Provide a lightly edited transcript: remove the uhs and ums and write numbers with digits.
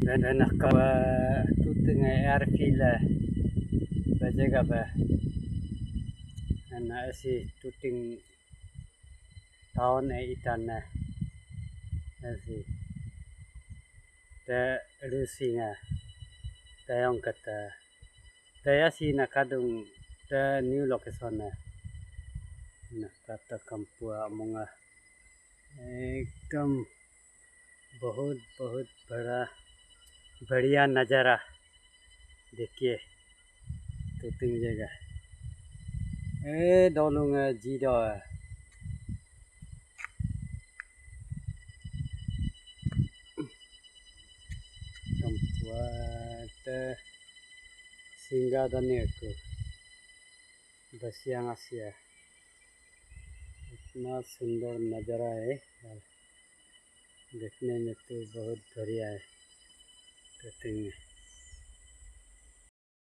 Benak ka tutunga airfield bajega ba ana asi tuting town itana asi ta rusinga tayong kata taya si nakadung ta new location nakata kampua munga एकदम बहुत बहुत बड़ा बढ़िया नज़ारा देखिए तुतिंग जगह दोलुंग Ziro tempat singgah dan itu बसिया आसिया इतना सुंदर नज़ारा है देखने में तो बहुत बढ़िया है।